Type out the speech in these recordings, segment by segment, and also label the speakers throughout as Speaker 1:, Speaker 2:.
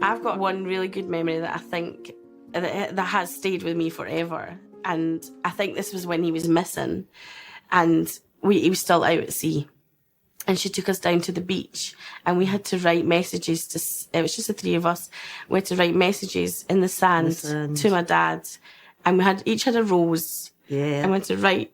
Speaker 1: I've got one really good memory that I think that has stayed with me forever. And I think this was when he was missing and he was still out at sea. And she took us down to the beach and we had to write messages it was just the three of us. We had to write messages in the sand to my dad. And we each had a rose.
Speaker 2: Yeah.
Speaker 1: And we had to write.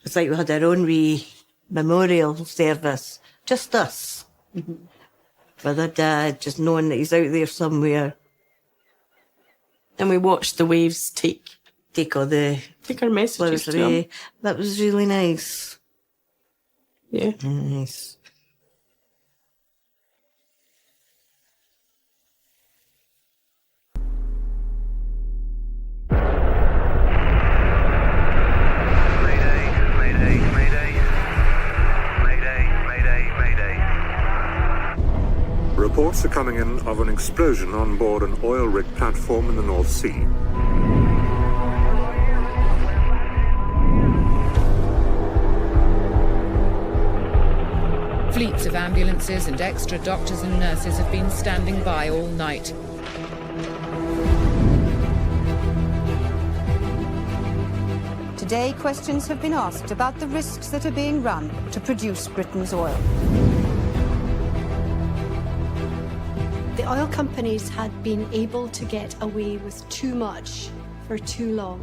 Speaker 2: It's like we had our own wee memorial service. Just us. With our dad, just knowing that he's out there somewhere.
Speaker 1: And we watched the waves take
Speaker 2: Take
Speaker 1: our messages to him.
Speaker 2: That was really nice.
Speaker 1: Yeah.
Speaker 2: Nice.
Speaker 3: Reports are coming in of an explosion on board an oil rig platform in the North Sea.
Speaker 4: Fleets of ambulances and extra doctors and nurses have been standing by all night.
Speaker 5: Today, questions have been asked about the risks that are being run to produce Britain's oil.
Speaker 6: The oil companies had been able to get away with too much for too long.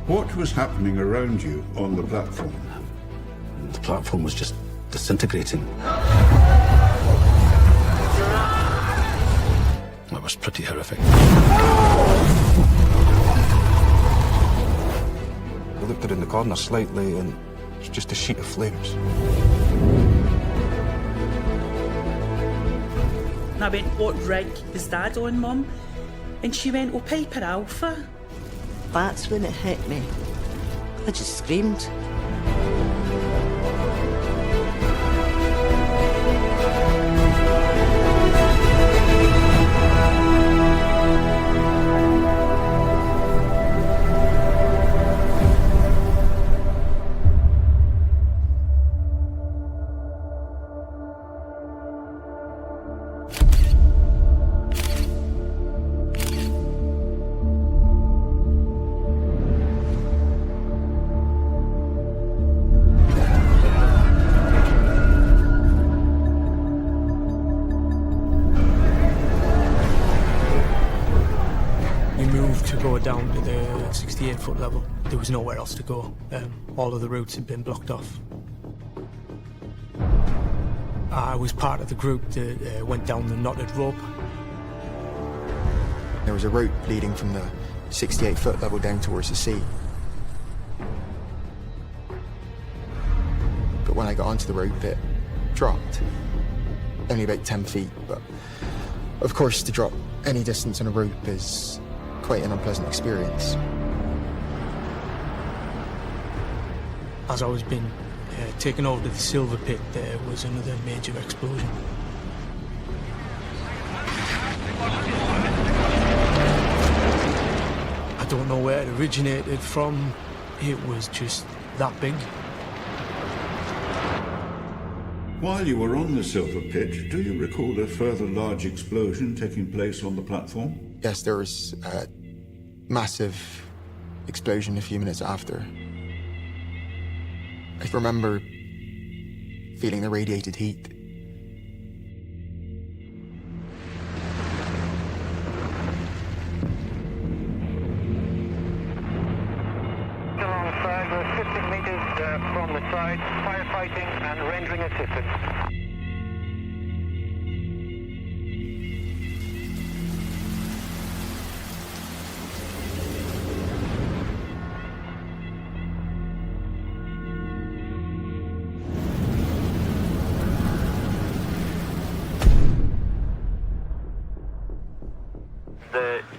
Speaker 7: What was happening around you on the platform?
Speaker 8: The platform was just disintegrating. It was pretty horrific.
Speaker 9: I looked around the corner slightly and it's just a sheet of flames.
Speaker 10: I went, what rig is Dad on, Mum? And she went, oh, Piper Alpha.
Speaker 2: That's when it hit me. I just screamed.
Speaker 11: Down to the 68-foot level. There was nowhere else to go. All of the routes had been blocked off. I was part of the group that went down the knotted rope.
Speaker 12: There was a route leading from the 68-foot level down towards the sea. But when I got onto the rope, it dropped. Only about 10 feet, but of course to drop any distance on a rope is quite an unpleasant experience.
Speaker 11: As I was being taken over to the silver pit, there was another major explosion. I don't know where it originated from. It was just that big.
Speaker 7: While you were on the silver pit, do you recall a further large explosion taking place on the platform?
Speaker 12: Yes, there was a massive explosion a few minutes after. I remember feeling the radiated heat.
Speaker 13: Alongside, we're 15 meters from the side, firefighting and rendering assistance.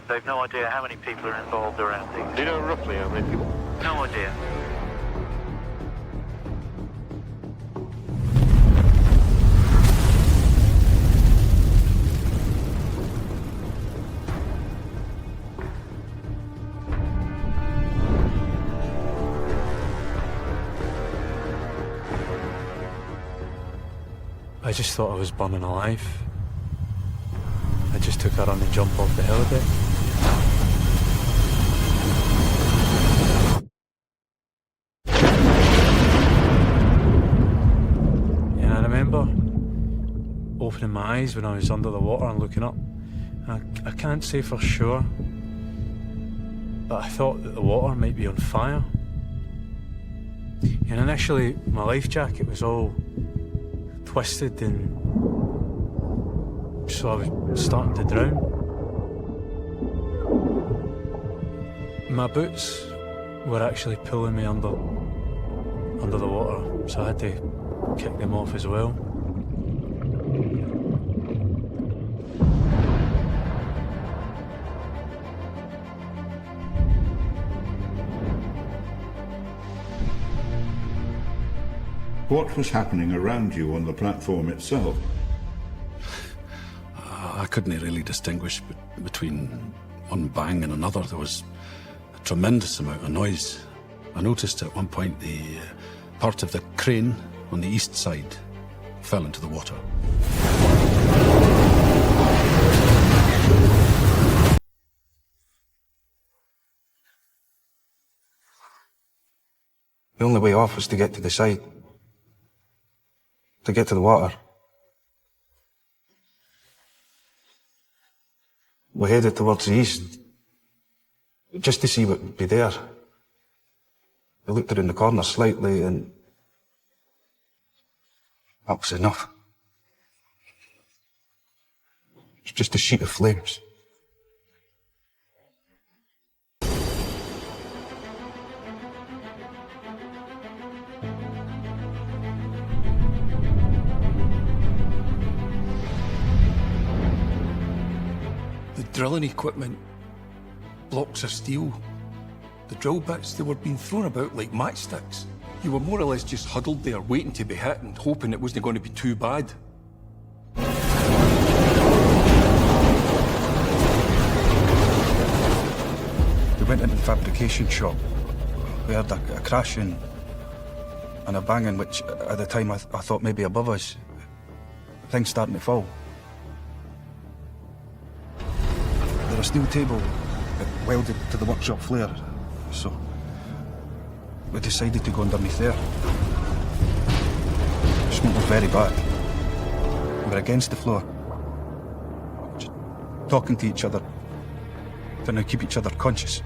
Speaker 14: They've no idea how many people are involved around these.
Speaker 13: Do you know roughly how many people?
Speaker 14: No idea.
Speaker 11: I just thought I was burning alive. I just took a run and jump off the helideck. And I remember opening my eyes when I was under the water and looking up. I can't say for sure, but I thought that the water might be on fire. And initially, my life jacket was all twisted, and so I was starting to drown. My boots were actually pulling me under the water, so I had to kick them off as well.
Speaker 7: What was happening around you on the platform itself?
Speaker 8: I couldn't really distinguish between one bang and another. There was a tremendous amount of noise. I noticed at one point the part of the crane on the east side fell into the water.
Speaker 9: The only way off was to get to the side. To get to the water. We headed towards the east, just to see what would be there. We looked around the corner slightly, and that was enough. It's just a sheet of flames.
Speaker 15: Drilling equipment, blocks of steel, the drill bits, they were being thrown about like matchsticks. You were more or less just huddled there waiting to be hit and hoping it wasn't going to be too bad.
Speaker 9: We went into the fabrication shop. We heard a crashing and a banging, which at the time I thought maybe above us. Things starting to fall. There was a steel table welded to the workshop flare, so we decided to go underneath there. The smoke was very bad. We were against the floor, just talking to each other, trying to keep each other conscious.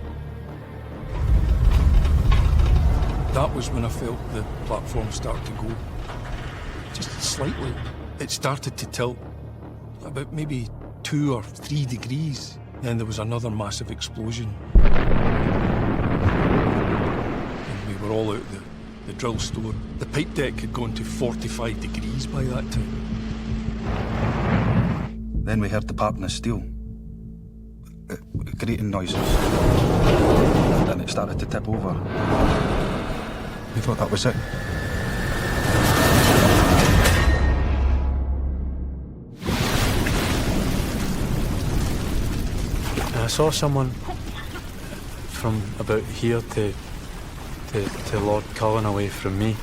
Speaker 15: That was when I felt the platform start to go. Just slightly. It started to tilt, about maybe 2 or 3 degrees. Then there was another massive explosion. And we were all out the drill store. The pipe deck had gone to 45 degrees by that time.
Speaker 9: Then we heard the parting of steel, grating noises, and it started to tip over. We thought that was it.
Speaker 11: I saw someone from about here to Lord Cullen away from me.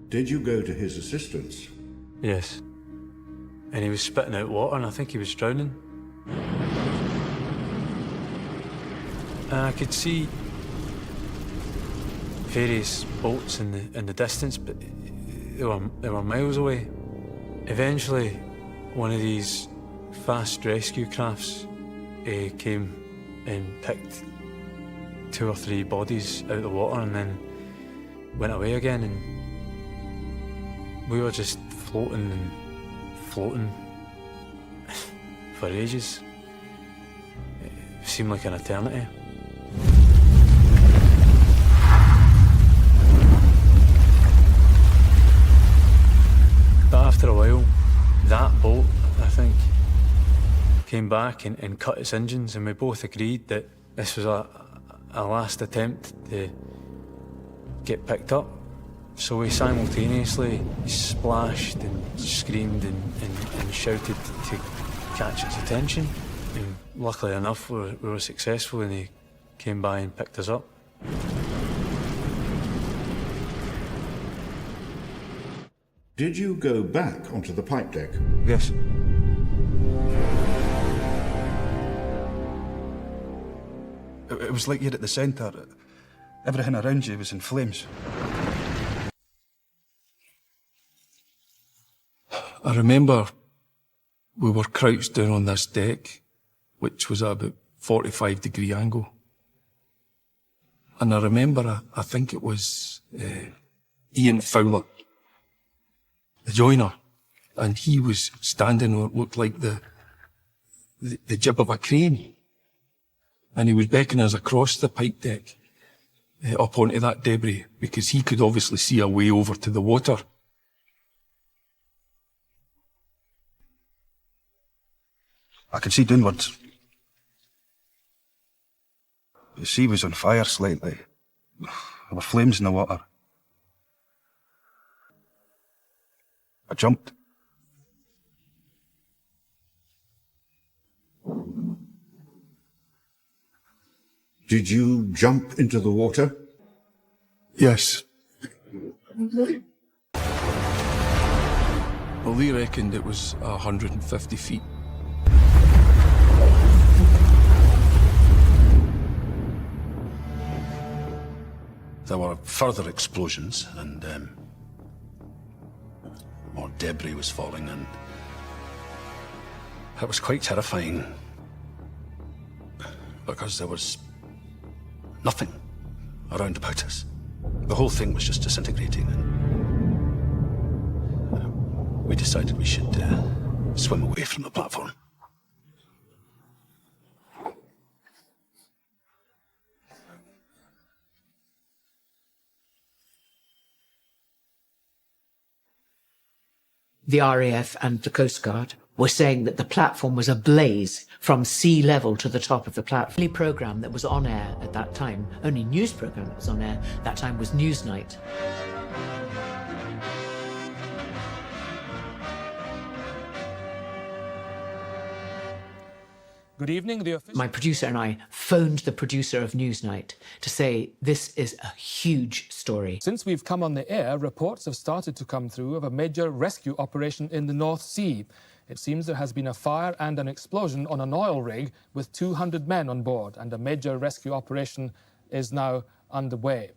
Speaker 7: Did you go to his assistance?
Speaker 11: Yes. And he was spitting out water, and I think he was drowning. And I could see various boats in the distance, but they were miles away. Eventually, one of these fast rescue crafts came and picked 2 or 3 bodies out of the water and then went away again, and we were just floating and floating for ages. It seemed like an eternity. But after a while, that boat, I think, came back and cut its engines, and we both agreed that this was a last attempt to get picked up. So we simultaneously splashed and screamed and shouted to catch its attention. And luckily enough, we were successful, and they came by and picked us up.
Speaker 7: Did you go back onto the pipe deck?
Speaker 9: Yes. It was like you're at the centre. Everything around you was in flames.
Speaker 15: I remember we were crouched down on this deck, which was at about 45-degree angle. And I remember, I think it was Ian Fowler, the joiner, and he was standing on what looked like the jib of a crane. And he was beckoning us across the pipe deck up onto that debris, because he could obviously see a way over to the water.
Speaker 9: I could see downwards. The sea was on fire slightly. There were flames in the water. I jumped.
Speaker 7: Did you jump into the water?
Speaker 15: Yes. Well, they reckoned it was 150 feet.
Speaker 8: There were further explosions, and more debris was falling, and it was quite terrifying because there was nothing around about us. The whole thing was just disintegrating, and we decided we should swim away from the platform.
Speaker 16: The RAF and the Coast Guard were saying that the platform was ablaze from sea level to the top of the platform. The only programme that was on air at that time, only news programme that was on air at that time, was Newsnight.
Speaker 17: Good evening.
Speaker 16: My producer and I phoned the producer of Newsnight to say this is a huge story.
Speaker 17: Since we've come on the air, reports have started to come through of a major rescue operation in the North Sea. It seems there has been a fire and an explosion on an oil rig with 200 men on board, and a major rescue operation is now underway.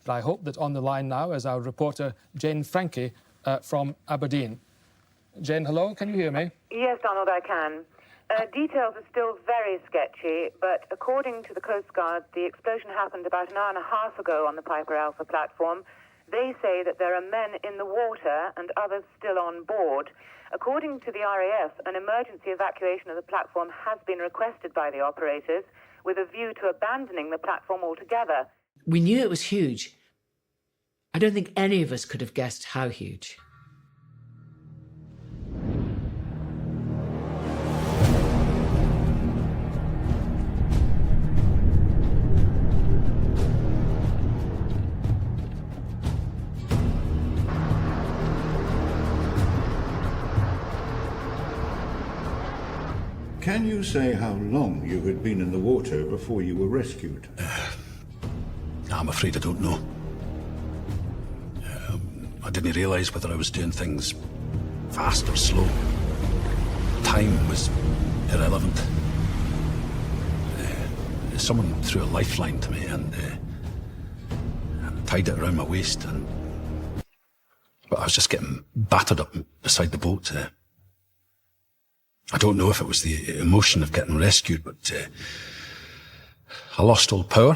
Speaker 17: But I hope that on the line now is our reporter Jane Frankie from Aberdeen. Jane, hello, can you hear me?
Speaker 18: Yes, Donald, I can. Details are still very sketchy, but according to the Coast Guard, the explosion happened about an hour and a half ago on the Piper Alpha platform. They say that there are men in the water and others still on board. According to the RAF, an emergency evacuation of the platform has been requested by the operators with a view to abandoning the platform altogether.
Speaker 16: We knew it was huge. I don't think any of us could have guessed how huge.
Speaker 7: Can you say how long you had been in the water before you were rescued?
Speaker 8: I'm afraid I don't know. I didn't realise whether I was doing things fast or slow. Time was irrelevant. Someone threw a lifeline to me and tied it around my waist, but I was just getting battered up beside the boat. I don't know if it was the emotion of getting rescued, but I lost all power.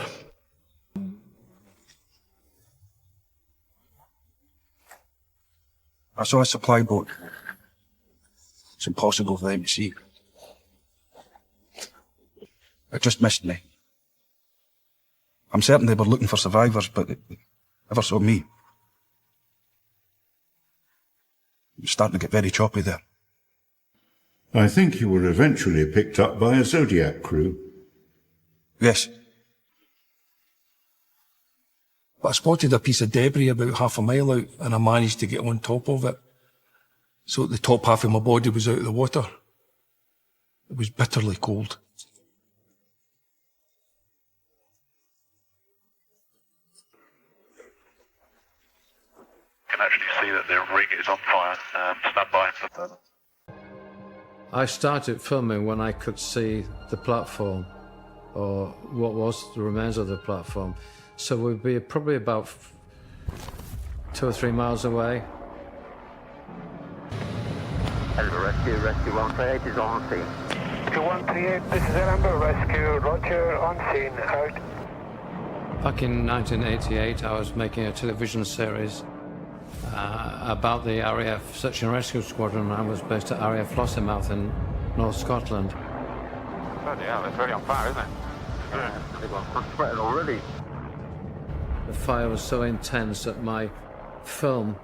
Speaker 9: I saw a supply boat. It's impossible for them to see. It just missed me. I'm certain they were looking for survivors, but they never saw me. It was starting to get very choppy there.
Speaker 7: I think you were eventually picked up by a Zodiac crew.
Speaker 9: Yes.
Speaker 15: But I spotted a piece of debris about half a mile out, and I managed to get on top of it. So the top half of my body was out of the water. It was bitterly cold.
Speaker 14: can actually see that the rig is on fire. Stand by for further.
Speaker 11: I started filming when I could see the platform, or what was the remains of the platform. So we'd be probably about 2 or 3 miles away.
Speaker 13: Hello, Rescue 138 is on scene.
Speaker 19: 138, this is Amber Rescue, Roger, on scene, out.
Speaker 11: Back in 1988, I was making a television series about the RAF Search and Rescue Squadron. I was based at RAF Lossiemouth in North Scotland.
Speaker 14: Bloody hell, it's very on fire, isn't it? Yeah, they've got spread already.
Speaker 11: The fire was so intense that my film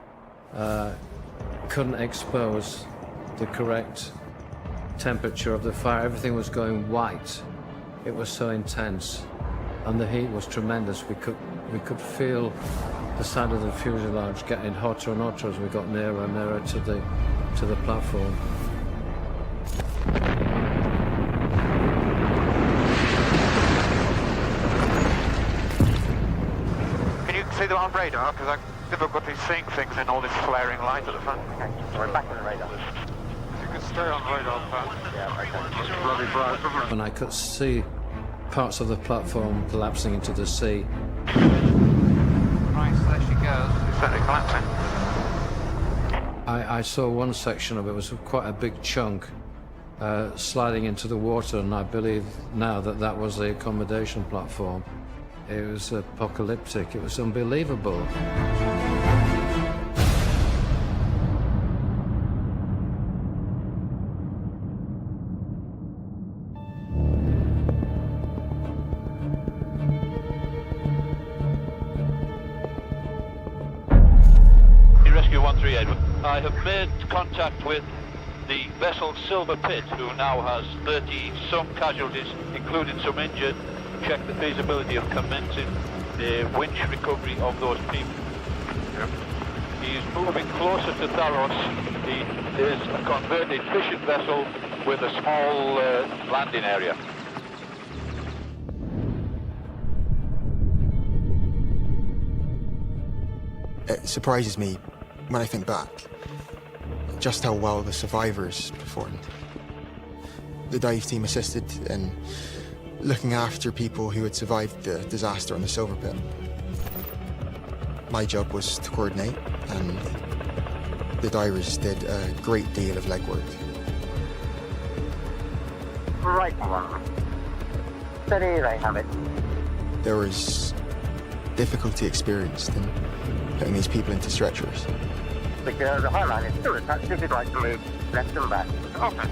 Speaker 11: couldn't expose the correct temperature of the fire. Everything was going white. It was so intense, and the heat was tremendous. We could feel the side of the fuselage getting hotter and hotter as we got nearer and nearer to the platform.
Speaker 14: Can you see them on radar? Because I've difficulty seeing things in all this flaring light at the front. Okay, we're back on the radar. You can stay on radar, Pat. Yeah, okay. It's bloody bright, isn't it?
Speaker 11: And I could see parts of the platform collapsing into the sea.
Speaker 14: Right, there she goes. It's certainly collapsing.
Speaker 11: I saw one section of it, was quite a big chunk, sliding into the water, and I believe now that that was the accommodation platform. It was apocalyptic. It was unbelievable.
Speaker 14: Rescue 138. I have made contact with the vessel Silver Pit, who now has 30-some casualties, including some injured. Check the feasibility of commencing the winch recovery of those people. Yep. He is moving closer to Tharos. He is a converted fishing vessel with a small landing area.
Speaker 12: It surprises me when I think back just how well the survivors performed. The dive team assisted in looking after people who had survived the disaster on the Silver Pit. My job was to coordinate, and the divers did a great deal of legwork.
Speaker 13: Right one. Steady, they have it.
Speaker 12: There was difficulty experienced in putting these people into stretchers.
Speaker 13: The high line is still attached. If you'd like to move left and back. Okay.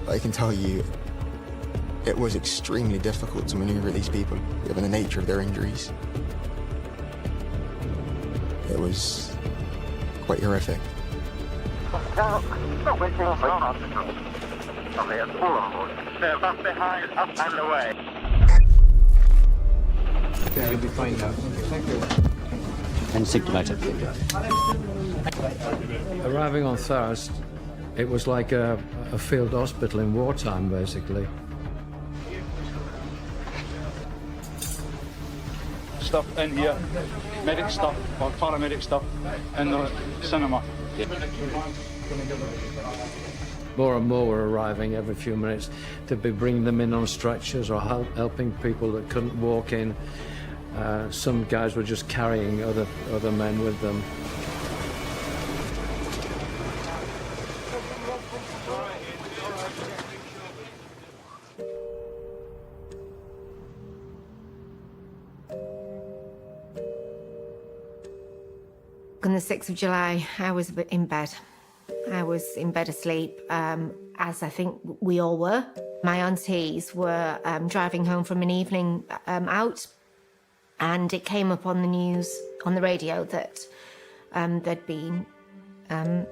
Speaker 12: I can tell you, it was extremely difficult to maneuver these people, given the nature of their injuries. It was quite horrific.
Speaker 13: Now, stop waiting for hospital. Okay, it's full on board. They're back behind, up and away.
Speaker 16: Yeah, you'll be fine now. Thank you. And signified.
Speaker 11: Arriving on Tharos, it was like a field hospital in wartime, basically.
Speaker 9: Stuff in here, medic stuff or paramedic stuff in the cinema.
Speaker 11: More and more were arriving every few minutes. To be bringing them in on stretchers or helping people that couldn't walk in. Some guys were just carrying other men with them.
Speaker 20: On the 6th of July, I was in bed. I was in bed asleep, as I think we all were. My aunties were driving home from an evening out, and it came up on the news, on the radio, that there'd been an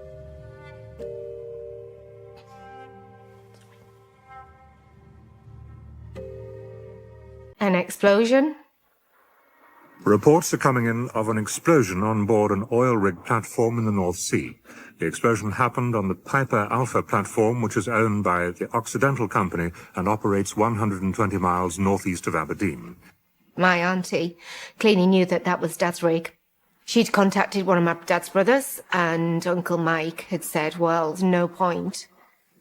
Speaker 20: explosion.
Speaker 3: Reports are coming in of an explosion on board an oil rig platform in the North Sea. The explosion happened on the Piper Alpha platform, which is owned by the Occidental Company and operates 120 miles northeast of Aberdeen.
Speaker 20: My auntie clearly knew that that was Dad's rig, She'd contacted one of my dad's brothers, and Uncle Mike had said, well, there's no point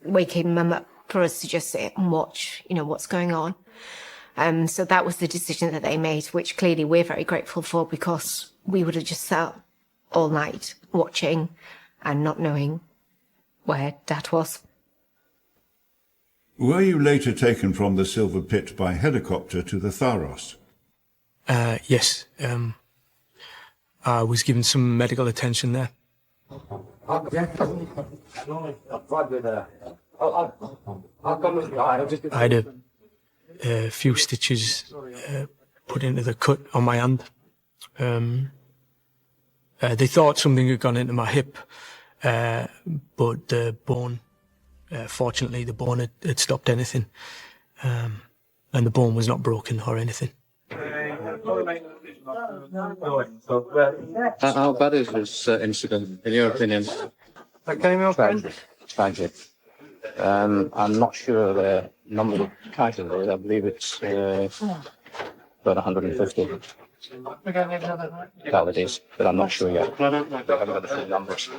Speaker 20: waking Mum up for us to just sit and watch, what's going on. So that was the decision that they made, which clearly we're very grateful for, because we would have just sat all night watching and not knowing where Dad was.
Speaker 7: Were you later taken from the Silver Pit by helicopter to the Tharos?
Speaker 11: Yes. I was given some medical attention there. I had a few stitches put into the cut on my hand. They thought something had gone into my hip, but the bone, fortunately, the bone had stopped anything, and the bone was not broken or anything.
Speaker 21: How bad is this incident, in your opinion? Tragic. I'm not sure the number of casualties. I believe it's about 150 casualties, but I'm not sure yet. I haven't got the full numbers.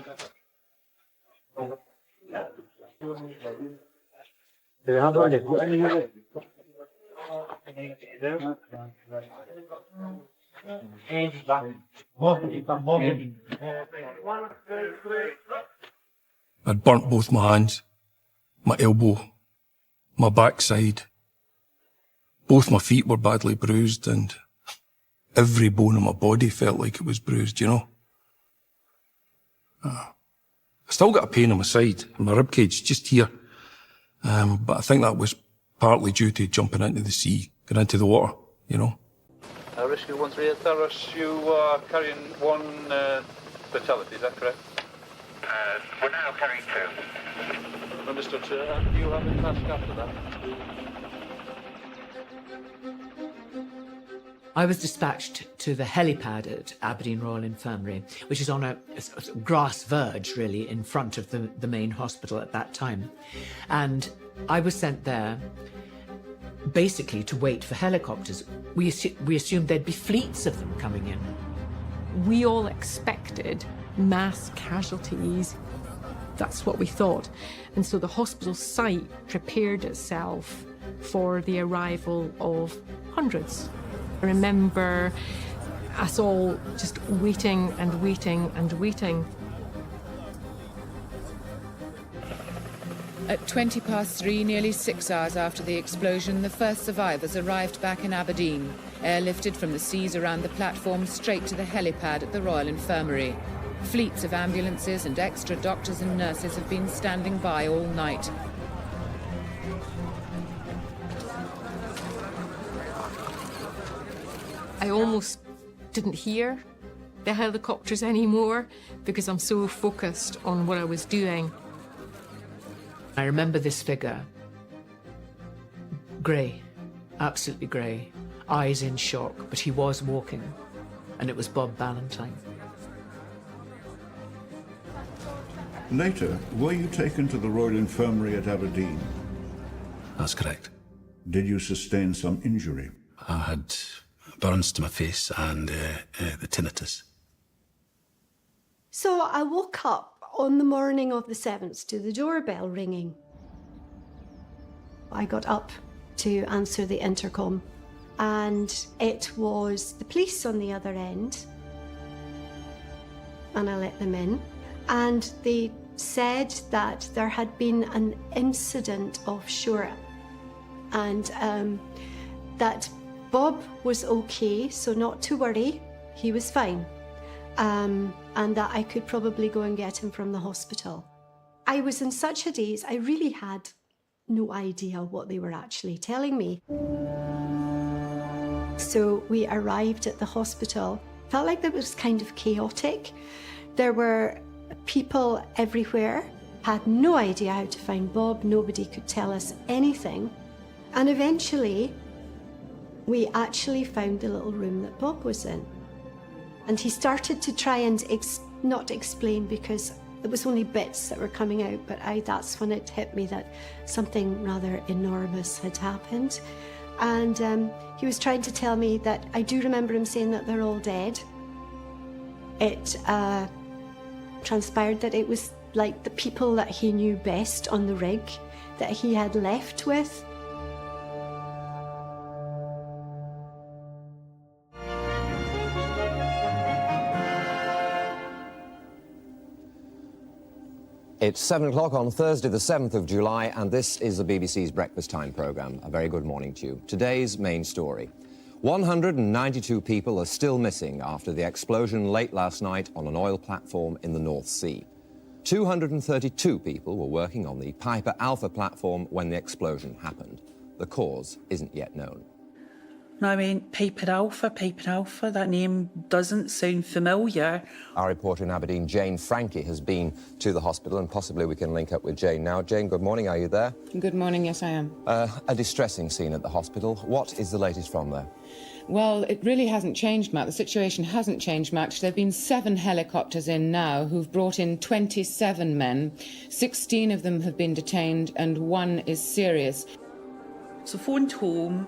Speaker 15: I'd burnt both my hands, my elbow, my backside. Both my feet were badly bruised, and every bone in my body felt like it was bruised, I still got a pain in my side, in my ribcage, just here. But I think that was partly due to jumping into the sea, going into the water,
Speaker 14: Rescue 138 Tharos, you are carrying one fatality, is that correct?
Speaker 13: We're now carrying 2.
Speaker 14: Understood, sir. And you have a task after that?
Speaker 16: I was dispatched to the helipad at Aberdeen Royal Infirmary, which is on a grass verge, really, in front of the main hospital at that time. And I was sent there basically to wait for helicopters. We assumed there'd be fleets of them coming in.
Speaker 22: We all expected mass casualties. That's what we thought. And so the hospital site prepared itself for the arrival of hundreds. I remember us all just waiting and waiting and waiting.
Speaker 4: At 3:20, nearly 6 hours after the explosion, the first survivors arrived back in Aberdeen, airlifted from the seas around the platform straight to the helipad at the Royal Infirmary. Fleets of ambulances and extra doctors and nurses have been standing by all night.
Speaker 22: I almost didn't hear the helicopters anymore because I'm so focused on what I was doing.
Speaker 16: I remember this figure. Grey, absolutely grey, eyes in shock, but he was walking, and it was Bob Ballantyne.
Speaker 7: Later, were you taken to the Royal Infirmary at Aberdeen?
Speaker 8: That's correct.
Speaker 7: Did you sustain some injury?
Speaker 8: I had burns to my face and the tinnitus.
Speaker 6: So I woke up on the morning of the 7th to the doorbell ringing. I got up to answer the intercom, and it was the police on the other end. And I let them in, and they said that there had been an incident offshore, and that Bob was okay, so not to worry, he was fine. And that I could probably go and get him from the hospital. I was in such a daze, I really had no idea what they were actually telling me. So we arrived at the hospital. Felt like that was kind of chaotic. There were people everywhere, had no idea how to find Bob, nobody could tell us anything. And eventually, we actually found the little room that Bob was in. And he started to try and not explain, because it was only bits that were coming out, but that's when it hit me that something rather enormous had happened. And he was trying to tell me that I do remember him saying that they're all dead. It transpired that it was like the people that he knew best on the rig that he had left with.
Speaker 1: It's 7 o'clock on Thursday, the 7th of July, and this is the BBC's Breakfast Time programme. A very good morning to you. Today's main story. 192 people are still missing after the explosion late last night on an oil platform in the North Sea. 232 people were working on the Piper Alpha platform when the explosion happened. The cause isn't yet known.
Speaker 10: And I went, Piper Alpha, that name doesn't sound familiar.
Speaker 1: Our reporter in Aberdeen, Jane Frankie, has been to the hospital, and possibly we can link up with Jane now. Jane, good morning, are you there?
Speaker 4: Good morning, yes I am.
Speaker 1: A distressing scene at the hospital. What is the latest from there?
Speaker 4: Well, it really hasn't changed much. The situation hasn't changed much. There have been 7 helicopters in now who've brought in 27 men. 16 of them have been detained and 1 is serious.
Speaker 10: So phoned home.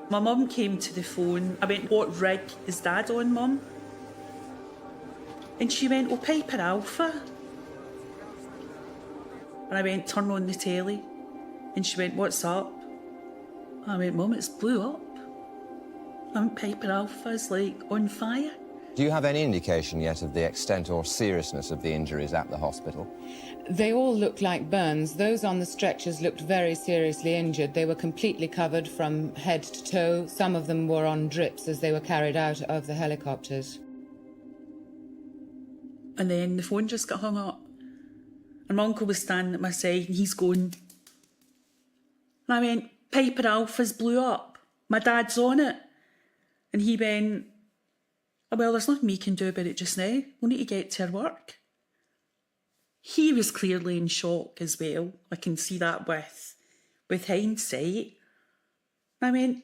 Speaker 10: My mum came to the phone. I went, what rig is Dad on, Mum? And she went, oh, Piper Alpha. And I went, turn on the telly. And she went, what's up? I went, Mum, it's blew up. And Piper Alpha's like on fire.
Speaker 1: Do you have any indication yet of the extent or seriousness of the injuries at the hospital?
Speaker 4: They all looked like burns. Those on the stretchers looked very seriously injured. They were completely covered from head to toe. Some of them were on drips as they were carried out of the helicopters.
Speaker 10: And then the phone just got hung up. And my uncle was standing at my side and he's going. And I went, Piper Alpha's blew up. My dad's on it. And he went, well, there's nothing we can do about it just now. We'll need to get to our work. He was clearly in shock as well. I can see that with hindsight. I went,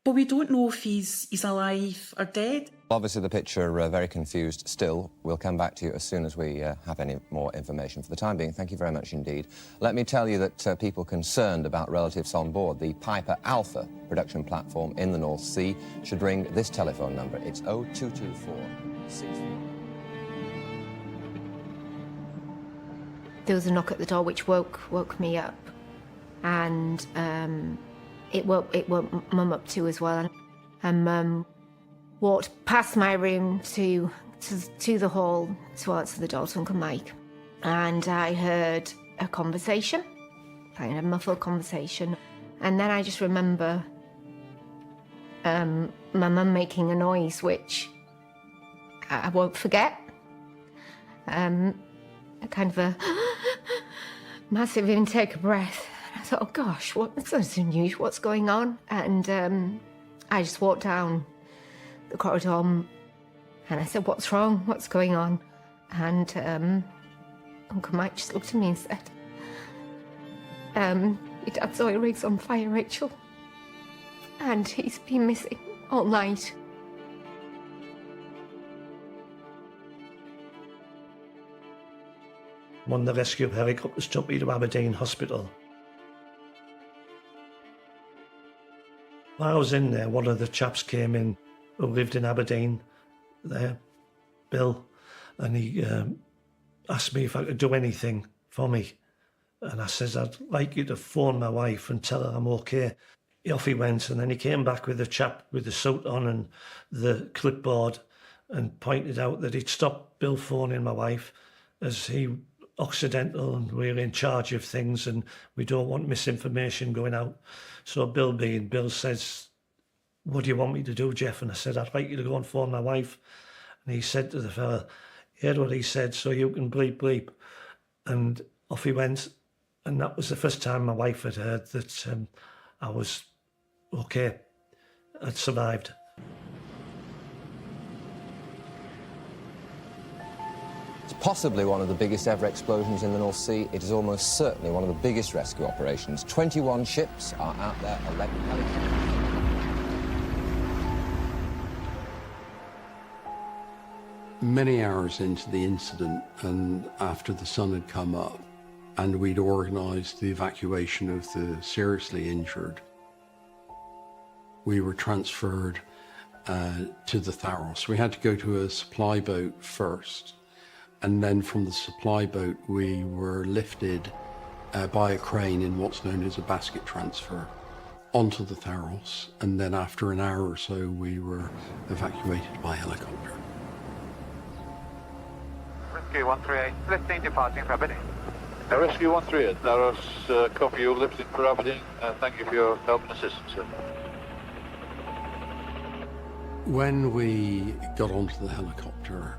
Speaker 10: but we don't know if he's alive or dead.
Speaker 1: Obviously, the picture very confused still. We'll come back to you as soon as we have any more information. For the time being, thank you very much indeed. Let me tell you that people concerned about relatives on board the Piper Alpha production platform in the North Sea should ring this telephone number. It's 0224 64.
Speaker 20: There was a knock at the door which woke me up, and it woke Mum up too as well. And Mum walked past my room to the hall to answer the door to Uncle Mike, and I heard a conversation, kind of muffled conversation, and then I just remember my mum making a noise which I won't forget. Kind of a massive intake of breath. And I thought, oh gosh, that's unusual, what's going on? And I just walked down the corridor and I said, what's wrong? What's going on? And Uncle Mike just looked at me and said, your dad's oil rig's on fire, Rachel. And he's been missing all night.
Speaker 5: One of the rescue helicopters took me to Aberdeen Hospital. While I was in there, one of the chaps came in who lived in Aberdeen, there, Bill, and he asked me if I could do anything for me. And I says, I'd like you to phone my wife and tell her I'm okay. Off he went, and then he came back with a chap with the suit on and the clipboard and pointed out that he'd stopped Bill phoning my wife as he Occidental and we're in charge of things and we don't want misinformation going out. So Bill says, what do you want me to do, Jeff? And I said, I'd like you to go and phone my wife. And he said to the fella, he heard what he said, so you can bleep, bleep. And off he went. And that was the first time my wife had heard that I was okay, I'd survived.
Speaker 1: It's possibly one of the biggest ever explosions in the North Sea. It is almost certainly one of the biggest rescue operations. 21 ships are out there, 11 helicopters.
Speaker 23: Many hours into the incident and after the sun had come up and we'd organised the evacuation of the seriously injured, we were transferred to the Tharos. We had to go to a supply boat first, and then from the supply boat we were lifted by a crane in what's known as a basket transfer onto the Tharos, and then after an hour or so we were evacuated by helicopter.
Speaker 13: Rescue 138, lifting, departing for Aberdeen.
Speaker 14: Rescue 138, Tharos, copy you, lifting for Aberdeen, thank you for your help and assistance, sir.
Speaker 23: When we got onto the helicopter,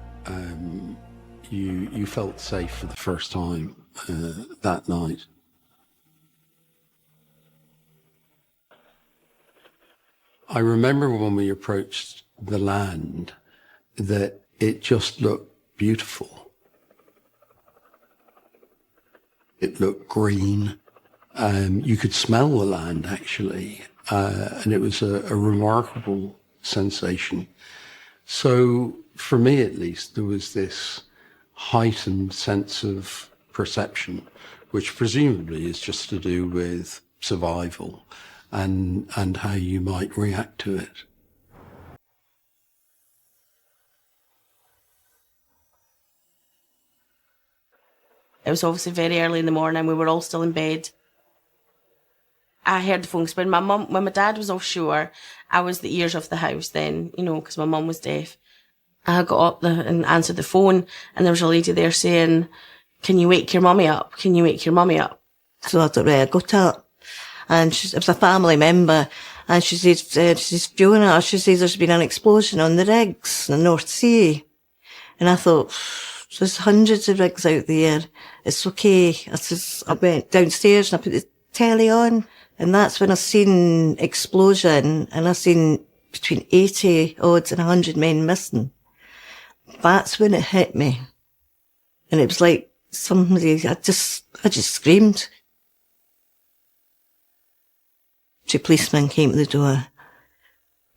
Speaker 23: you felt safe for the first time that night. I remember when we approached the land that it just looked beautiful. It looked green. You could smell the land, actually, and it was a remarkable sensation. So, for me at least, there was this heightened sense of perception, which presumably is just to do with survival and how you might react to it.
Speaker 2: It was obviously very early in the morning. We were all still in bed. I heard the phone because when my dad was offshore, I was the ears of the house then, you know, because my mum was deaf. I got up and answered the phone, and there was a lady there saying, "Can you wake your mummy up? Can you wake your mummy up?" So I thought, right, I got up, and it was a family member, and she says, "Fiona," she says, "there's been an explosion on the rigs in the North Sea." And I thought, there's hundreds of rigs out there. It's okay. I went downstairs and I put the telly on, and that's when I seen explosion, and I seen between 80 odds and 100 men missing. That's when it hit me. And it was like somebody, I just screamed. Two policemen came to the door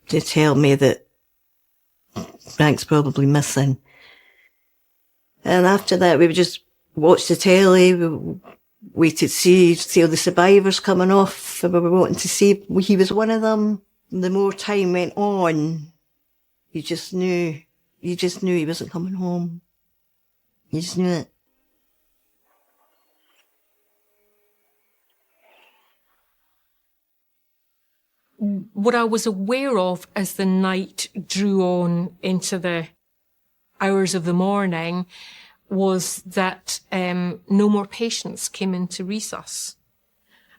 Speaker 2: to tell me that Frank's probably missing. And after that, we would just watch the telly, we waited to see all the survivors coming off, and we were wanting to see if he was one of them. And the more time went on, you just knew he wasn't coming home. You just knew it.
Speaker 22: What I was aware of as the night drew on into the hours of the morning was that no more patients came into resus,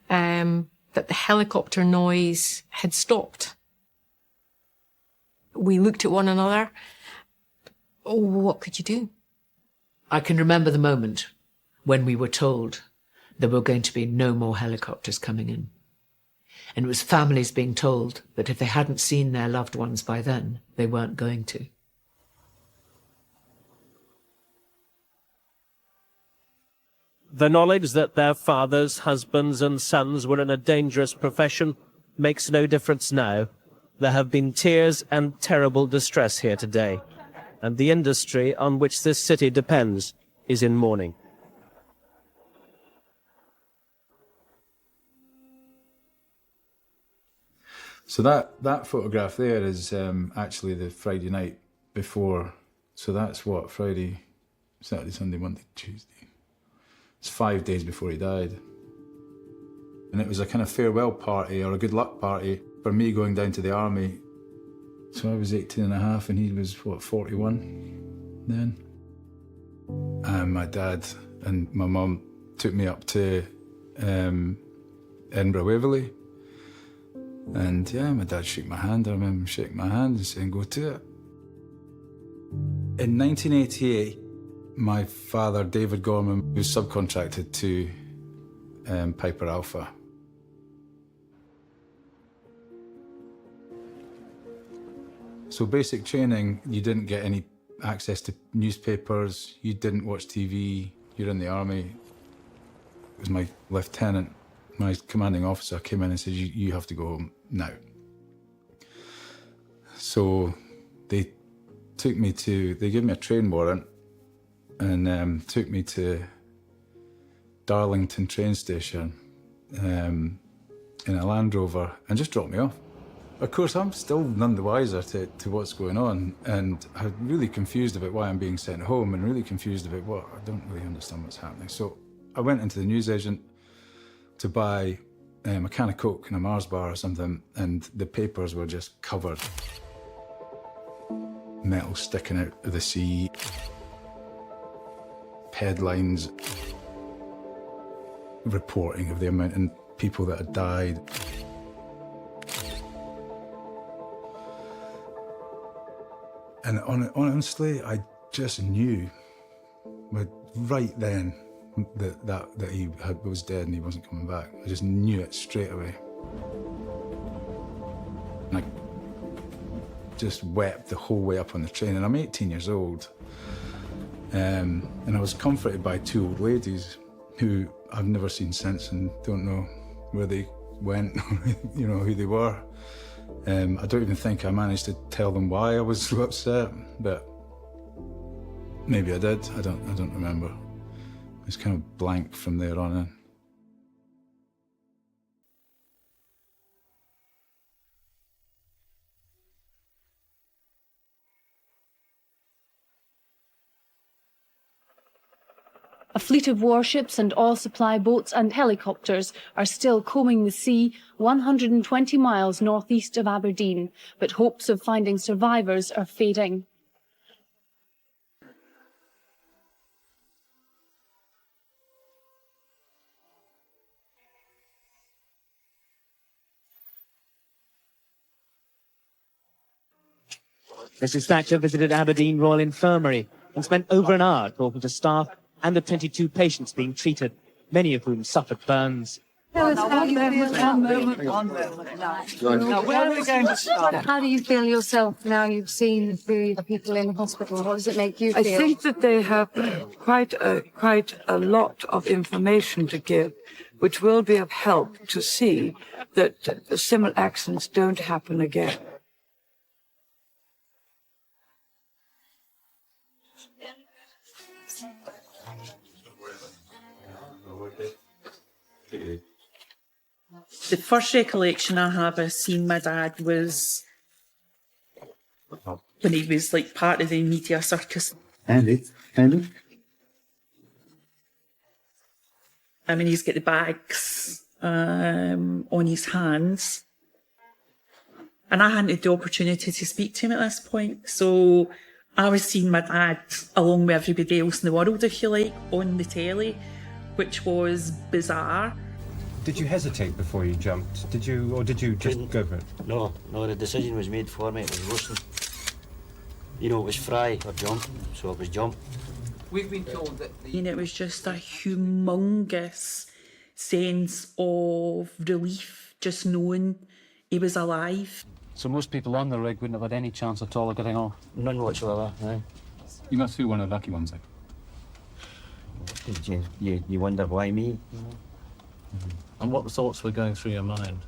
Speaker 22: that the helicopter noise had stopped. We looked at one another. Oh, what could you do?
Speaker 16: I can remember the moment when we were told there were going to be no more helicopters coming in. And it was families being told that if they hadn't seen their loved ones by then, they weren't going to.
Speaker 17: The knowledge that their fathers, husbands and sons were in a dangerous profession makes no difference now. There have been tears and terrible distress here today, and the industry on which this city depends is in mourning.
Speaker 18: So that photograph there is actually the Friday night before. So that's what, Friday, Saturday, Sunday, Monday, Tuesday. It's 5 days before he died. And it was a kind of farewell party or a good luck party for me going down to the army. So I was 18 and a half and he was, 41 then. And my dad and my mum took me up to Edinburgh Waverley. And yeah, my dad shook my hand. I remember him shaking my hand and saying, "Go to it." In 1988, my father, David Gorman, was subcontracted to Piper Alpha. So basic training, you didn't get any access to newspapers, you didn't watch TV, you're in the army. It was my lieutenant, my commanding officer came in and said, you have to go home now. So they gave me a train warrant and took me to Darlington train station in a Land Rover and just dropped me off. Of course, I'm still none the wiser to what's going on, and I'm really confused about why I'm being sent home, and really confused about what I don't really understand what's happening. So I went into the newsagent to buy a can of Coke and a Mars bar or something, and the papers were just covered. Metal sticking out of the sea, headlines reporting of the amount of people that had died. And honestly, I just knew right then that he was dead and he wasn't coming back. I just knew it straight away. And I just wept the whole way up on the train. And I'm 18 years old. And I was comforted by two old ladies who I've never seen since and don't know where they went, you know, who they were. I don't even think I managed to tell them why I was so upset, but maybe I did. I don't remember. It was kind of blank from there on in.
Speaker 9: A fleet of warships and oil supply boats and helicopters are still combing the sea 120 miles northeast of Aberdeen, but hopes of finding survivors are fading.
Speaker 12: Mrs. Thatcher visited Aberdeen Royal Infirmary and spent over an hour talking to staff and the 22 patients being treated, many of whom suffered burns.
Speaker 19: How do you feel yourself now you've seen the people in the hospital? What does it make you feel?
Speaker 24: I think that they have quite a lot of information to give, which will be of help to see that similar accidents don't happen again.
Speaker 10: The first recollection I have of seeing my dad was when he was like part of the media circus.
Speaker 7: Andy.
Speaker 10: I mean, he's got the bags on his hands. And I hadn't had the opportunity to speak to him at this point. So I was seeing my dad along with everybody else in the world, if you like, on the telly, which was bizarre.
Speaker 25: Did you hesitate before you jumped? Did you just go for it?
Speaker 26: No, the decision was made for me. It was Russian. You know, it was fry or jump, so it was jump.
Speaker 10: We've been told that it was just a humongous sense of relief, just knowing he was alive.
Speaker 27: So most people on the rig wouldn't have had any chance at all of getting off?
Speaker 26: None whatsoever, no.
Speaker 27: You must be one of the lucky ones,
Speaker 26: then. You wonder why me?
Speaker 28: And what thoughts were going through your mind,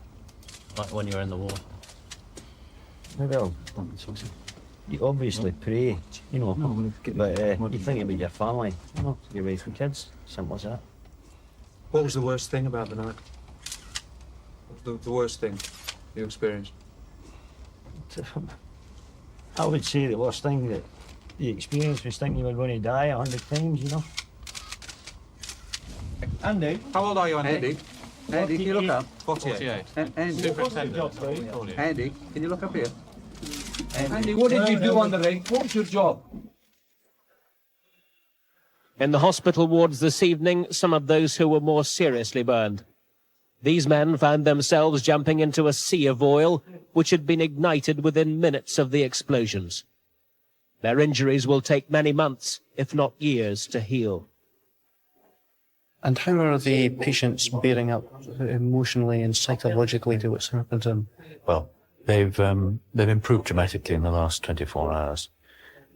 Speaker 28: like when you were in the war?
Speaker 26: Well, you obviously pray, you know, but you think about your family, your wife and kids, simple as that.
Speaker 28: What was the worst thing about the night? The worst thing you experienced?
Speaker 26: I would say the worst thing that you experienced was thinking you were going to die 100 times, you know.
Speaker 28: Andy, how old are you, Andy?
Speaker 29: Andy, can you look up?
Speaker 28: 48.
Speaker 29: Andy, can you look up here?
Speaker 28: Andy, what did you do on the rig? What was your job?
Speaker 17: In the hospital wards this evening, some of those who were more seriously burned. These men found themselves jumping into a sea of oil, which had been ignited within minutes of the explosions. Their injuries will take many months, if not years, to heal.
Speaker 28: And how are the patients bearing up emotionally and psychologically to what's happened to them?
Speaker 30: Well, they've improved dramatically in the last 24 hours.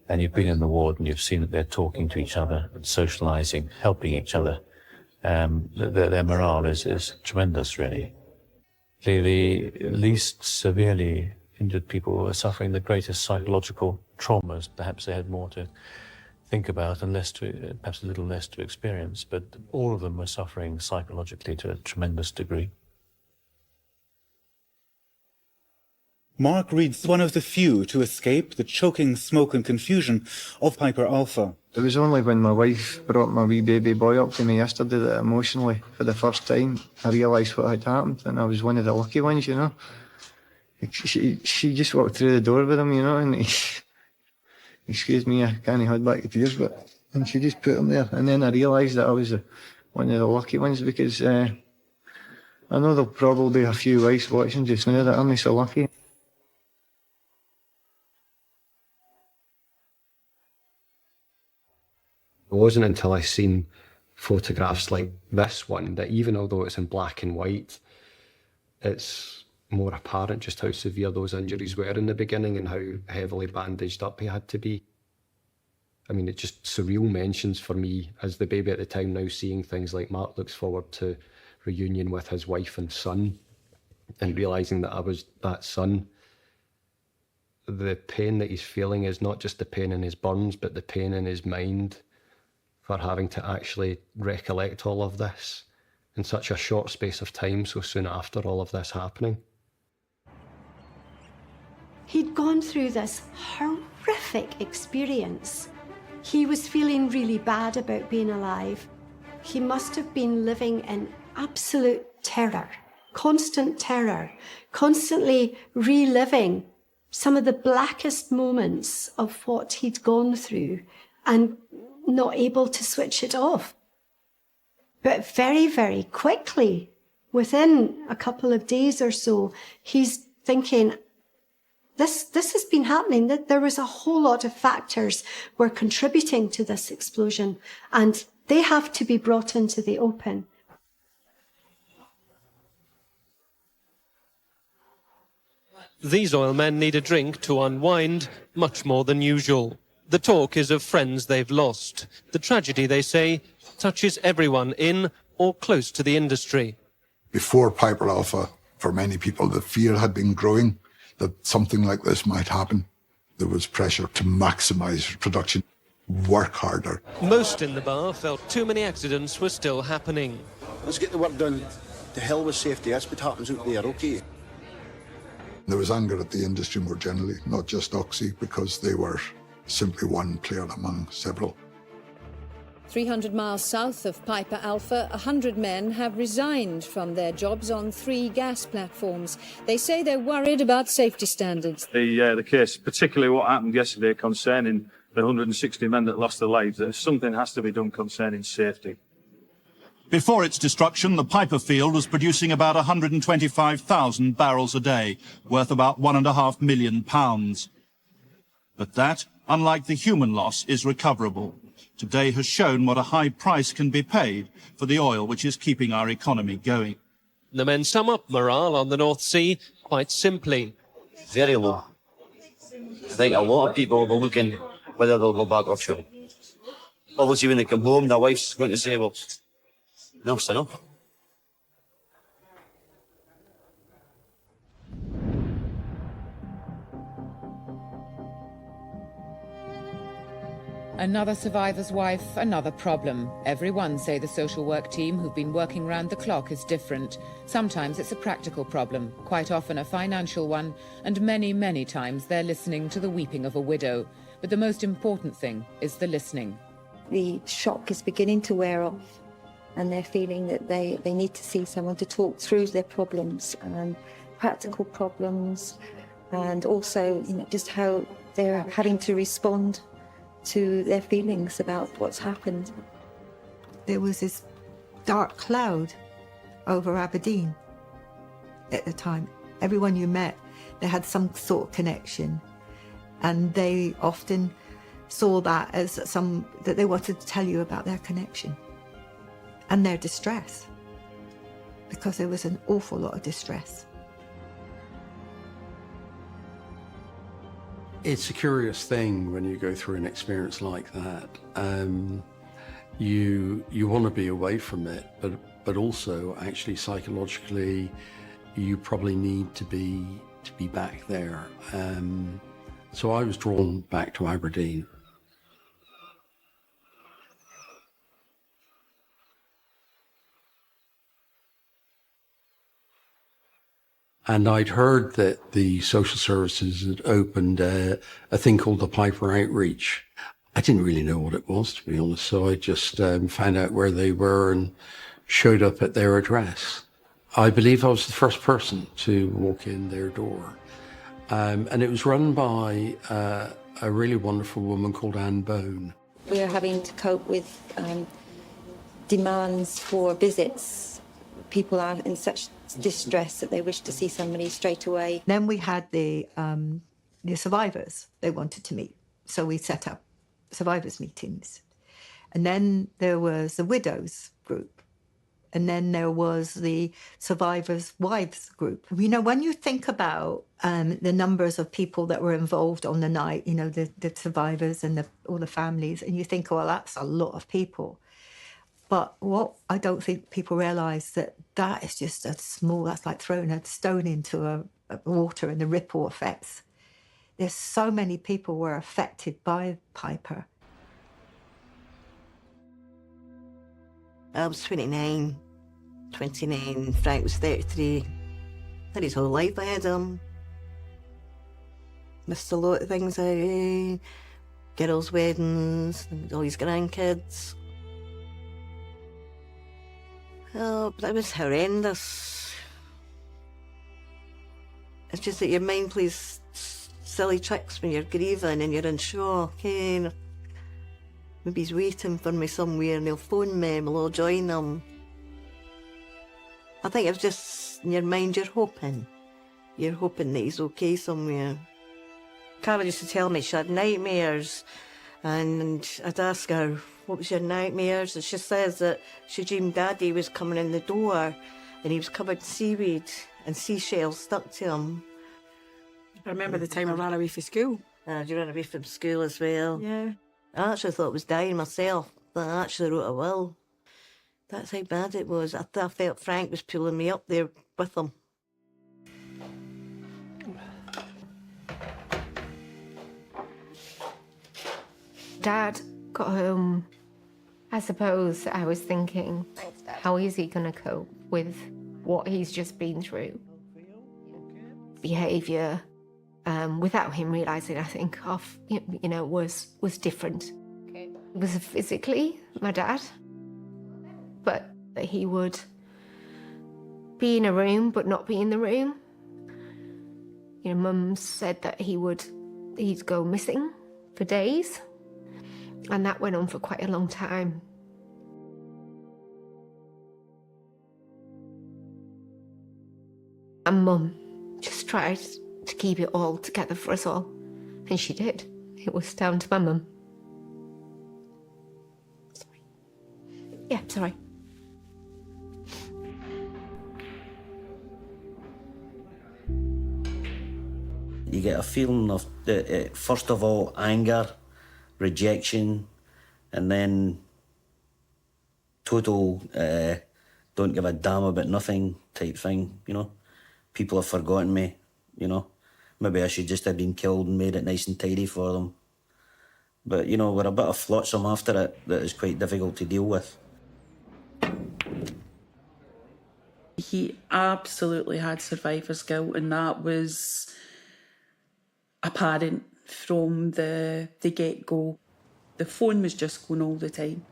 Speaker 30: And you've been in the ward and you've seen that they're talking to each other, socialising, helping each other. Their morale is tremendous, really. The least severely injured people are suffering the greatest psychological traumas. Perhaps they had more to think about and perhaps a little less to experience, but all of them were suffering psychologically to a tremendous degree.
Speaker 1: Mark Reed's one of the few to escape the choking smoke and confusion of Piper Alpha.
Speaker 3: It was only when my wife brought my wee baby boy up to me yesterday that emotionally, for the first time, I realised what had happened, and I was one of the lucky ones, you know. She just walked through the door with him, you know, and excuse me, I can't hold back the tears, and she just put him there, and then I realised that I was one of the lucky ones, because I know there'll probably be a few wives watching just now that I'm so lucky.
Speaker 4: It wasn't until I seen photographs like this one that even although it's in black and white, it's more apparent just how severe those injuries were in the beginning and how heavily bandaged up he had to be. I mean, it's just surreal mentions for me as the baby at the time, now seeing things like Mark looks forward to reunion with his wife and son, and realising that I was that son. The pain that he's feeling is not just the pain in his burns, but the pain in his mind for having to actually recollect all of this in such a short space of time, so soon after all of this happening.
Speaker 5: He'd gone through this horrific experience. He was feeling really bad about being alive. He must have been living in absolute terror, constantly reliving some of the blackest moments of what he'd gone through and not able to switch it off. But very, very quickly, within a couple of days or so, he's thinking, this has been happening, that there was a whole lot of factors were contributing to this explosion, and they have to be brought into the open.
Speaker 17: These oil men need a drink to unwind, much more than usual. The talk is of friends they've lost. The tragedy, they say, touches everyone in or close to the industry.
Speaker 6: Before Piper Alpha, for many people, the fear had been growing that something like this might happen. There was pressure to maximise production, work harder.
Speaker 17: Most in the bar felt too many accidents were still happening.
Speaker 8: Let's get the work done. To hell with safety, that's what happens out there, okay?
Speaker 6: There was anger at the industry more generally, not just Oxy, because they were simply one player among several.
Speaker 11: 300 miles south of Piper Alpha, 100 men have resigned from their jobs on 3 gas platforms. They say they're worried about safety standards.
Speaker 15: The case, particularly what happened yesterday concerning the 160 men that lost their lives, that something has to be done concerning safety.
Speaker 20: Before its destruction, the Piper field was producing about 125,000 barrels a day, worth about £1.5 million. But that, unlike the human loss, is recoverable. Today has shown what a high price can be paid for the oil which is keeping our economy going.
Speaker 17: The men sum up morale on the North Sea quite simply.
Speaker 26: Very low. I think a lot of people will be looking whether they'll go back offshore. Obviously, when they come home, their wife's going to say, well, enough's enough.
Speaker 21: Another survivor's wife, another problem. Everyone, say the social work team who've been working round the clock, is different. Sometimes it's a practical problem, quite often a financial one, and many, many times they're listening to the weeping of a widow. But the most important thing is the listening.
Speaker 31: The shock is beginning to wear off, and they're feeling that they need to see someone to talk through their problems, and practical problems, and also, just how they're having to respond to their feelings about what's happened.
Speaker 32: There was this dark cloud over Aberdeen at the time. Everyone you met, they had some sort of connection, and they often saw that as that they wanted to tell you about their connection and their distress, because there was an awful lot of distress.
Speaker 23: It's a curious thing when you go through an experience like that. You want to be away from it, but also actually psychologically, you probably need to be back there. So I was drawn back to Aberdeen. And I'd heard that the social services had opened a thing called the Piper Outreach. I didn't really know what it was, to be honest, so I just found out where they were and showed up at their address. I believe I was the first person to walk in their door. And it was run by a really wonderful woman called Anne Bone.
Speaker 31: We are having to cope with demands for visits. People are in such distress that they wish to see somebody straight away.
Speaker 32: Then we had the survivors they wanted to meet, so we set up survivors meetings. And then there was the widows group, and then there was the survivors' wives group. You know, when you think about the numbers of people that were involved on the night, you know, the survivors and all the families, and you think, well, that's a lot of people. But what I don't think people realise that is just that's like throwing a stone into a water and the ripple effects. There's so many people were affected by Piper.
Speaker 2: I was 29, Frank was 33. Had his whole life ahead of him. Missed a lot of things out, girls' weddings, all his grandkids. Oh, but it was horrendous. It's just that your mind plays silly tricks when you're grieving and you're in shock. Okay? Maybe he's waiting for me somewhere and he'll phone me and we'll all join him. I think it's just in your mind you're hoping. You're hoping that he's okay somewhere. Cara used to tell me she had nightmares, and I'd ask her, what was your nightmares? And she says that she dreamed Daddy was coming in the door and he was covered in seaweed and seashells stuck to him.
Speaker 7: I remember the time I ran away from school.
Speaker 2: You ran away from school as well.
Speaker 7: Yeah.
Speaker 2: I actually thought I was dying myself, but I actually wrote a will. That's how bad it was. I felt Frank was pulling me up there with him.
Speaker 9: Dad got home. I suppose I was thinking, how is he going to cope with what he's just been through? Behaviour, without him realising, I think, was different. It was physically my dad, but he would be in a room but not be in the room. You know, Mum said that he'd go missing for days. And that went on for quite a long time. And Mum just tried to keep it all together for us all. And she did. It was down to my mum. Sorry. Yeah, sorry.
Speaker 26: You get a feeling of, first of all, anger, rejection, and then total don't give a damn about nothing type thing, you know. People have forgotten me, you know. Maybe I should just have been killed and made it nice and tidy for them. But, you know, we're a bit of flotsam after it that is quite difficult to deal with.
Speaker 10: He absolutely had survivor's guilt, and that was apparent from the get-go. The phone was just going all the time.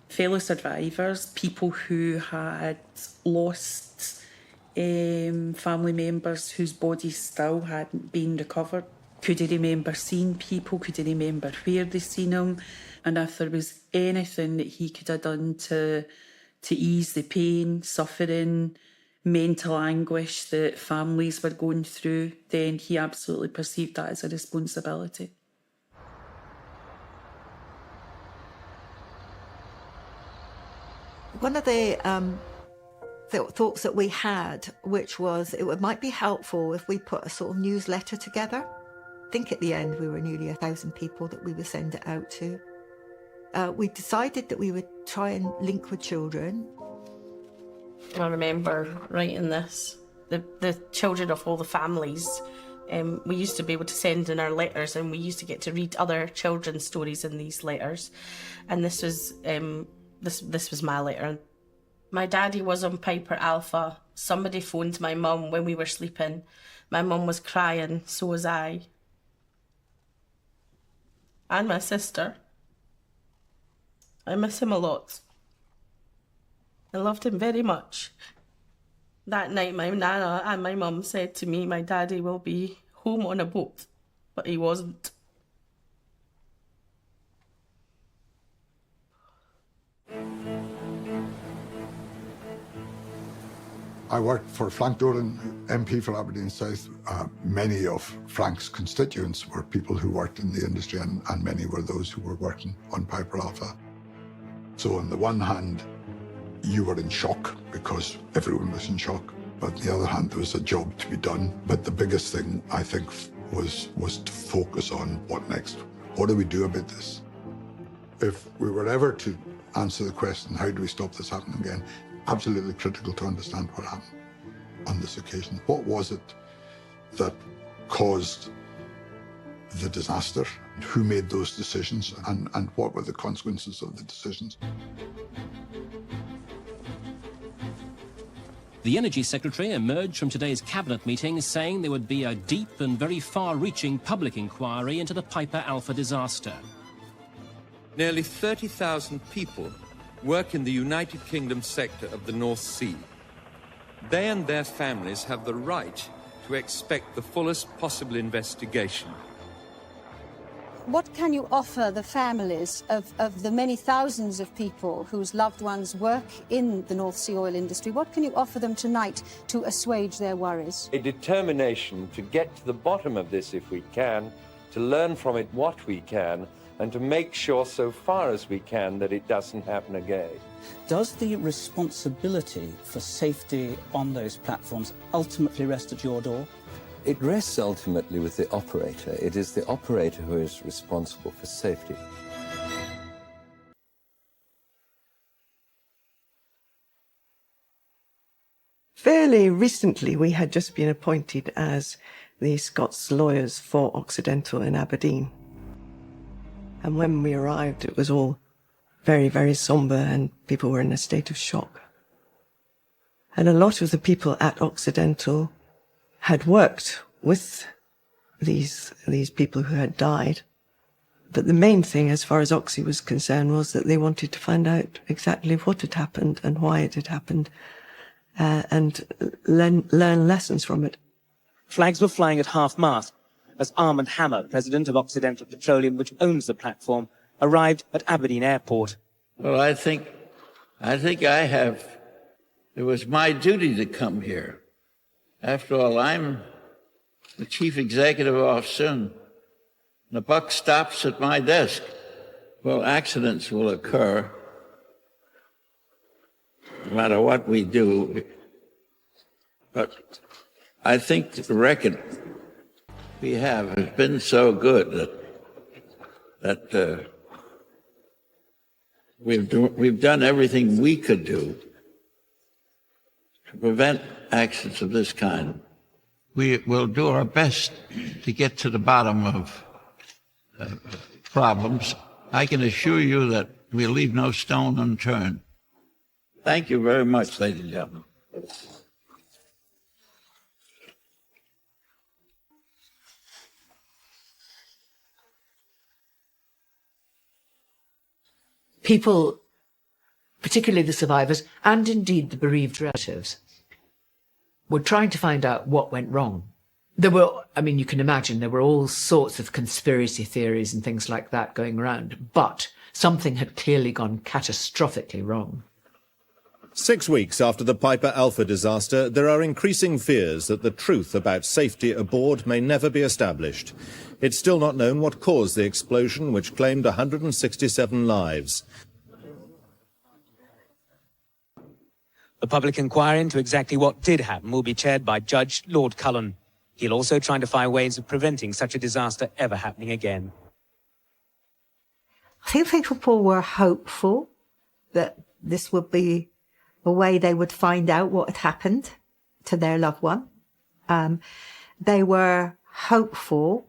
Speaker 10: Fellow survivors, people who had lost family members whose bodies still hadn't been recovered. Could he remember seeing people? Could he remember where they seen them? And if there was anything that he could have done to ease the pain, suffering, mental anguish that families were going through, then he absolutely perceived that as a responsibility.
Speaker 32: One of the thoughts that we had, which was it might be helpful if we put a sort of newsletter together. I think at the end we were nearly 1,000 people that we would send it out to. We decided that we would try and link with children.
Speaker 12: I remember writing this. The children of all the families, we used to be able to send in our letters, and we used to get to read other children's stories in these letters. And this was my letter. My daddy was on Piper Alpha. Somebody phoned my mum when we were sleeping. My mum was crying, so was I. And my sister. I miss him a lot. I loved him very much. That night my nana and my mum said to me my daddy will be home on a boat, but he wasn't.
Speaker 6: I worked for Frank Doran, MP for Aberdeen South. Many of Frank's constituents were people who worked in the industry, and many were those who were working on Piper Alpha. So on the one hand, you were in shock because everyone was in shock. But on the other hand, there was a job to be done. But the biggest thing, I think, was to focus on what next. What do we do about this? If we were ever to answer the question, how do we stop this happening again? Absolutely critical to understand what happened on this occasion. What was it that caused the disaster? Who made those decisions, and what were the consequences of the decisions?
Speaker 13: The Energy Secretary emerged from today's cabinet meeting saying there would be a deep and very far-reaching public inquiry into the Piper Alpha disaster.
Speaker 14: Nearly 30,000 people work in the United Kingdom sector of the North Sea. They and their families have the right to expect the fullest possible investigation.
Speaker 16: What can you offer the families of the many thousands of people whose loved ones work in the North Sea oil industry? What can you offer them tonight to assuage their worries?
Speaker 18: A determination to get to the bottom of this if we can, to learn from it what we can, and to make sure so far as we can that it doesn't happen again.
Speaker 19: Does the responsibility for safety on those platforms ultimately rest at your door?
Speaker 14: It rests ultimately with the operator. It is the operator who is responsible for safety.
Speaker 22: Fairly recently, we had just been appointed as the Scots lawyers for Occidental in Aberdeen. And when we arrived, it was all very, very sombre, and people were in a state of shock. And a lot of the people at Occidental had worked with these people who had died. But the main thing, as far as Oxy was concerned, was that they wanted to find out exactly what had happened and why it had happened, and learn lessons from it.
Speaker 24: Flags were flying at half-mast as Armand Hammer, president of Occidental Petroleum, which owns the platform, arrived at Aberdeen Airport.
Speaker 25: Well, I think it was my duty to come here. After all, I'm the chief executive officer, and the buck stops at my desk. Well, accidents will occur no matter what we do. But I think the record we have has been so good that we've done everything we could do to prevent accidents of this kind. We will do our best to get to the bottom of problems. I can assure you that we'll leave no stone unturned. Thank you very much, ladies and gentlemen.
Speaker 27: People, particularly the survivors, and indeed the bereaved relatives, were trying to find out what went wrong. There were, you can imagine, there were all sorts of conspiracy theories and things like that going around, but something had clearly gone catastrophically wrong.
Speaker 28: 6 weeks after the Piper Alpha disaster, there are increasing fears that the truth about safety aboard may never be established. It's still not known what caused the explosion, which claimed 167 lives.
Speaker 24: The public inquiry into exactly what did happen will be chaired by Judge Lord Cullen. He'll also try to find ways of preventing such a disaster ever happening again.
Speaker 32: I think people were hopeful that this would be a way they would find out what had happened to their loved one. They were hopeful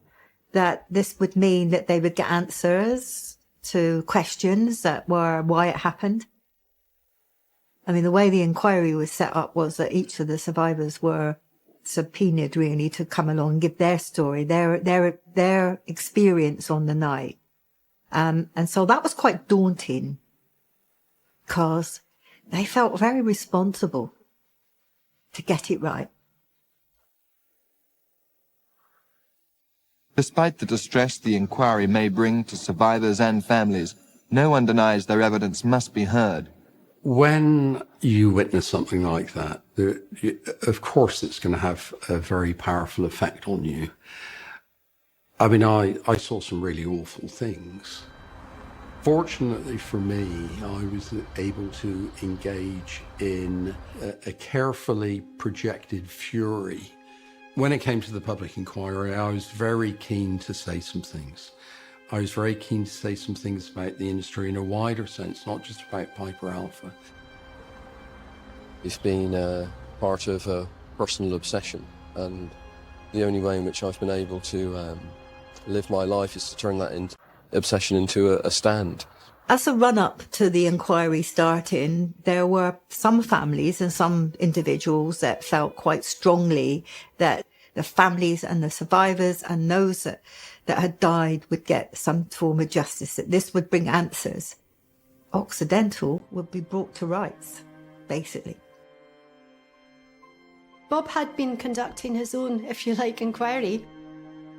Speaker 32: that this would mean that they would get answers to questions that were why it happened. I mean, the way the inquiry was set up was that each of the survivors were subpoenaed really to come along and give their story, their experience on the night. And so that was quite daunting because they felt very responsible to get it right.
Speaker 1: Despite the distress the inquiry may bring to survivors and families, no one denies their evidence must be heard.
Speaker 23: When you witness something like that, of course it's going to have a very powerful effect on you. I mean, I saw some really awful things. Fortunately for me, I was able to engage in a carefully projected fury. When it came to the public inquiry, I was very keen to say some things. I was very keen to say some things about the industry in a wider sense, not just about Piper Alpha.
Speaker 3: It's been part of a personal obsession, and the only way in which I've been able to live my life is to turn that obsession into a stand.
Speaker 32: As a run-up to the inquiry starting, there were some families and some individuals that felt quite strongly that the families and the survivors and those that had died would get some form of justice, that this would bring answers. Occidental would be brought to rights, basically.
Speaker 4: Bob had been conducting his own, if you like, inquiry.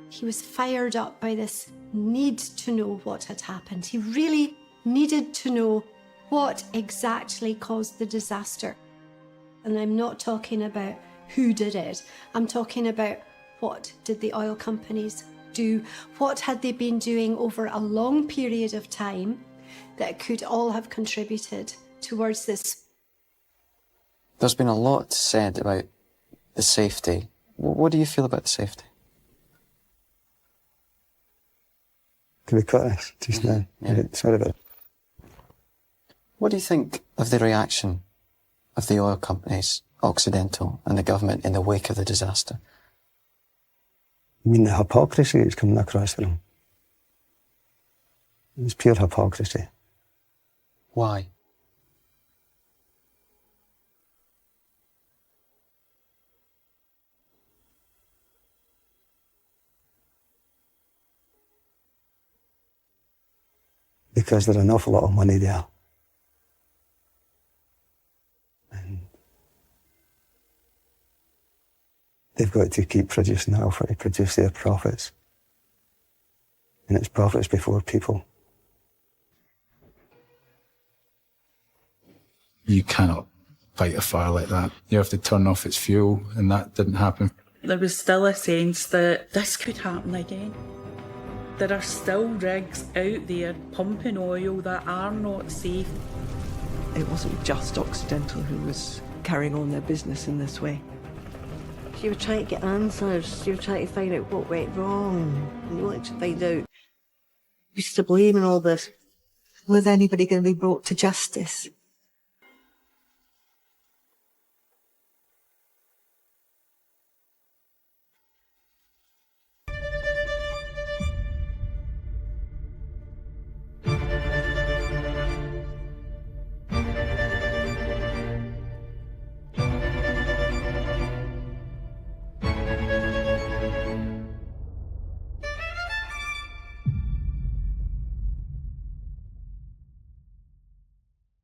Speaker 4: He was fired up by this need to know what had happened. He really needed to know what exactly caused the disaster. And I'm not talking about who did it. I'm talking about what did the oil companies do? What had they been doing over a long period of time that could all have contributed towards this?
Speaker 5: There's been a lot said about the safety. What do you feel about the safety?
Speaker 8: To be quite honest, just now.
Speaker 5: Yeah.
Speaker 8: Sorry about it.
Speaker 5: What do you think of the reaction of the oil companies, Occidental, and the government in the wake of the disaster?
Speaker 8: I mean, the hypocrisy is coming across for them. It's pure hypocrisy.
Speaker 5: Why?
Speaker 8: Because there's an awful lot of money there. And they've got to keep producing alpha to produce their profits. And it's profits before people.
Speaker 11: You cannot fight a fire like that. You have to turn off its fuel, and that didn't happen.
Speaker 10: There was still a sense that this could happen again. There are still rigs out there pumping oil that are not safe.
Speaker 22: It wasn't just Occidental who was carrying on their business in this way.
Speaker 2: You were trying to get answers. You were trying to find out what went wrong. You wanted to find out who's to blame in all this.
Speaker 32: Was anybody going to be brought to justice?